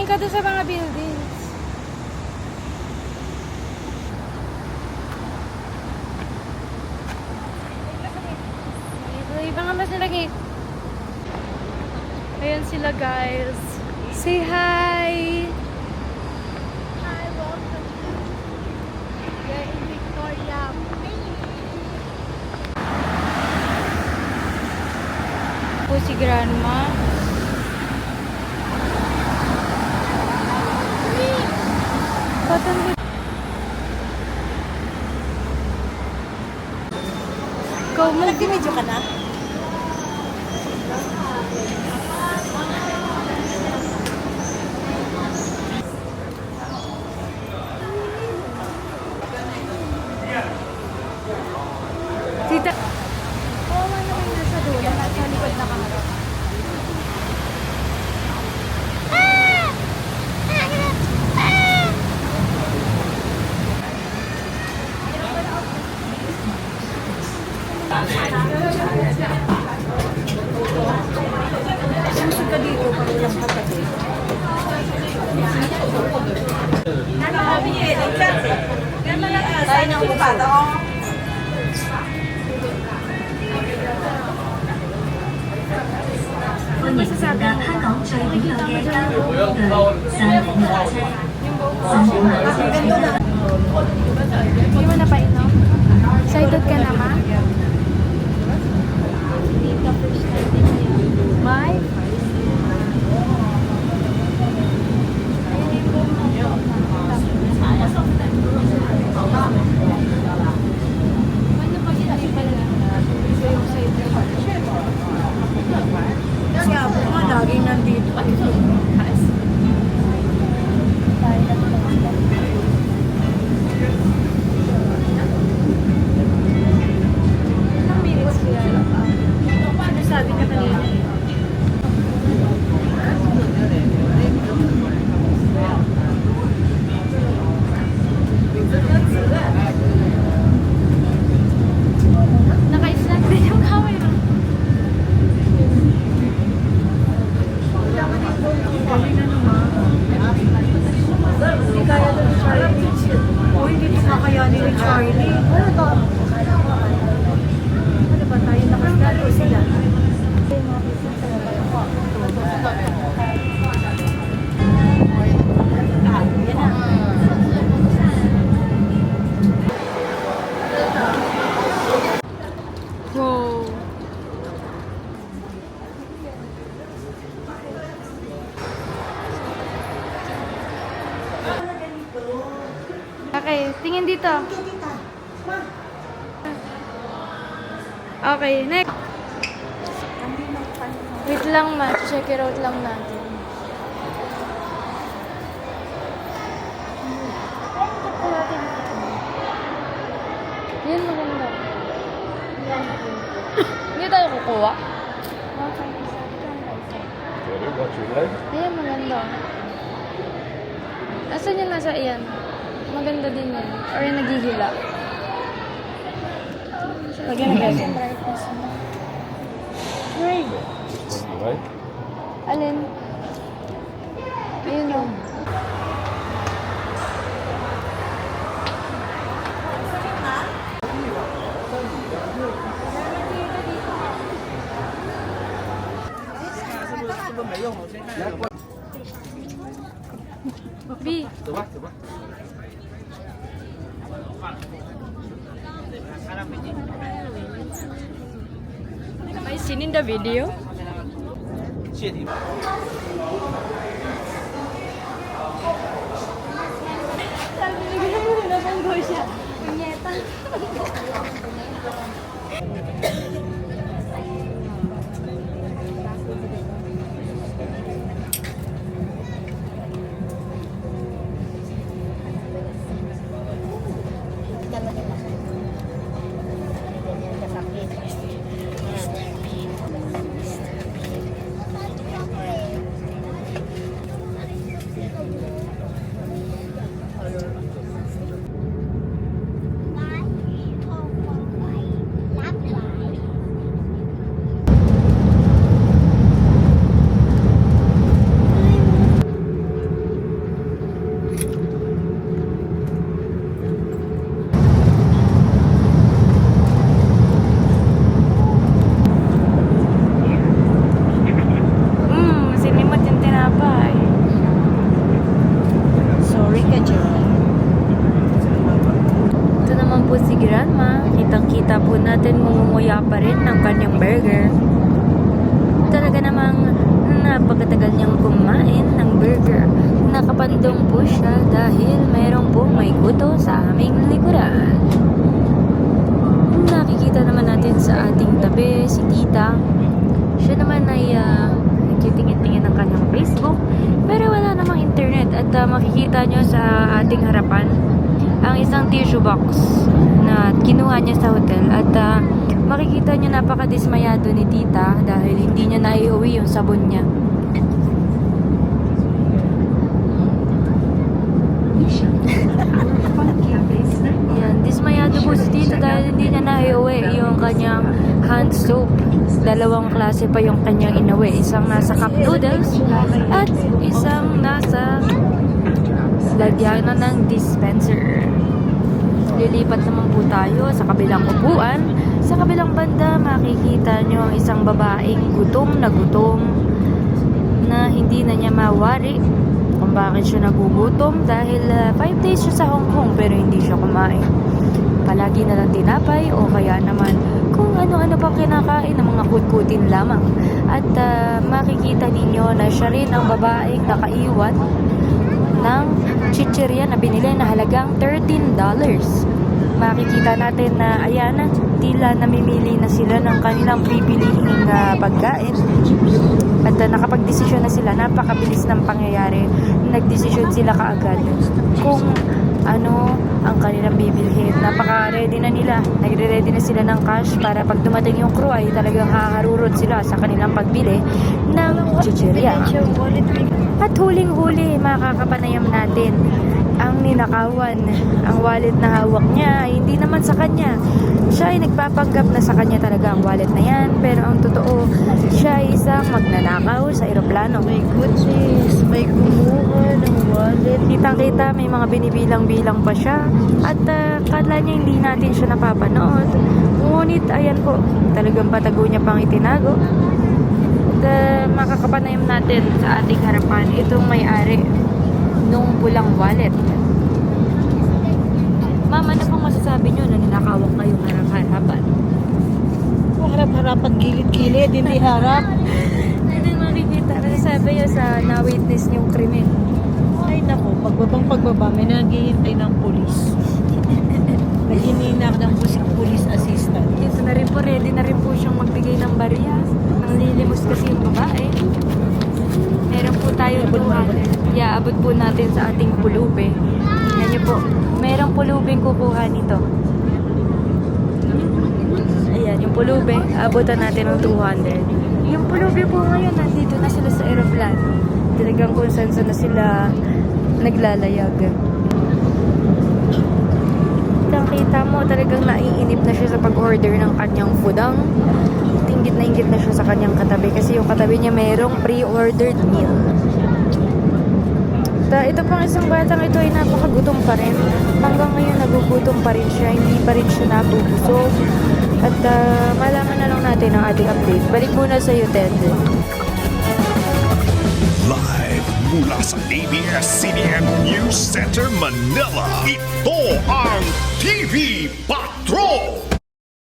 Tumingin ka doon sa mga buildings. Iba nga mas nilagi. Ayan sila guys. Say hi! Hi, welcome to We're in Victoria. Po si Grandma. Patang ikaw mo. Nag-video ka na? Tita. Oo, ano yung nasa dulo. Nasa likod na kamera. Sumusod ka dito pag ilang kapatid. Tayo na umpado.歡迎乘搭香港最顯有嘅交通工具上頂纜車。上頂纜車請到 Hindi mo na painom? Excited ka na, ma? May? Kaya po nga, laging nandito. Ilang minutes kaya? Ano sabi niya kanina? Naka-snap din yung camera. Galing na naman. Hindi kaya to ni Charlie. O, hindi ito kakayanin ni Charlie. Ano to? Ano ba tayo nakasdalo sila? Wow. Okay, tingin dito. Okay, next. Wait lang ma, check it out lang natin. Yan maganda. Hindi tayo kukuha. Ayan, maganda. Asan yung nasa iyan? Maganda din yan. Or yung nagigila. Lagyan na guys yung brightness mo. Right. Alin? Ayun o. B. Am I seen in the video? Sabi ni Gino, napanggo siya. Punyeta. naman po si Grandma. Kitang-kita po natin ngumunguya pa rin ng kanyang burger. Talaga namang napakatagal niyang kumain ng burger. Nakapandong po siya dahil mayroong po may kuto sa aming likuran. Nakikita naman natin sa ating tabi si Tita. Siya naman ay nagtitingin-tingin ng kanyang Facebook, pero wala namang internet. At makikita nyo sa ating harapan ang isang tissue box na kinuha niya sa hotel. At makikita nyo napakadismayado ni Tita dahil hindi niya naiuwi yung sabon niya. Yan, dismayado po si Tita dahil hindi niya naiuwi yung kanyang hand soap. Dalawang klase pa yung kanyang inuwi. Isang nasa cup noodles at isang nasa lagyanan ng dispenser. Lilipat naman po tayo sa kabilang upuan. Sa kabilang banda, makikita nyo ang isang babaeng gutom na hindi na niya mawari kung bakit siya nagugutom dahil 5 days siya sa Hong Kong pero hindi siya kumain. Palagi na lang tinapay o kaya naman kung ano-ano pang kinakain ng mga kutkutin lamang. At makikita ninyo na siya rin ang babaeng nakaiwan ng chichirya na binili na halagang $13. Makikita natin na ayan, tila namimili na sila ng kanilang pipiliing pagkain. At nakapag-desisyon na sila, napakabilis ng pangyayari. Nagdesisyon sila kaagad kung ano ang kanilang bibilhin. Napaka-ready na nila. Nagre-ready na sila ng cash para pag dumating yung crew ay talagang haharurot sila sa kanilang pagbili ng chichirya. At huling-huli, makakapanayam natin ang ninakawan. Ang wallet na hawak niya ay hindi naman sa kanya. Siya ay nagpapanggap na sa kanya talaga ang wallet na yan. Pero ang totoo, siya ay isang magnanakaw sa eroplano. My goodness, may kumuha ng wallet. Kitang-kita, may mga binibilang-bilang pa siya. At kala niya hindi natin siya napapanood. Ngunit, ayan po, talagang patago niya pang itinago. At makakapanayam natin sa ating harapan itong may-ari nung pulang wallet. Ma'am, ano pong masasabi nyo na ninakawak kayong harap-harapan? Harap-harapan, gilid-gilid, hindi harap. Hindi makikita. Masasabi nyo sa na-witness nyong krimen. Ay nako, pagbaba, may naghihintay ng polis. Naghihinak ng police assistant. Ito na rin po, ready na rin po siyang magbigay ng barya. Ang lilimos kasi yung babae. Meron po tayo abot po natin sa ating pulube. Tingnan niyo po, merong pulubeng kukuha nito. Ayan, yung pulube, abutan natin ng 200. Yung pulube po ngayon, nandito na sila sa aeroplano. Talagang kung saan na sila naglalayag. Kita mo, talagang naiinip na siya sa pag-order ng kanyang foodang. Inggit na siya sa kanyang katabi kasi yung katabi niya mayroong pre-ordered meal. Ito pang isang batang ito ay napakagutom pa rin. Hanggang ngayon nagugutom pa rin siya, hindi pa rin siya nabubusog. At malaman na lang natin ang ating update. Balik muna sa hotel. Live mula sa ABS-CBN News Center, Manila. Ito ang TV Patrol!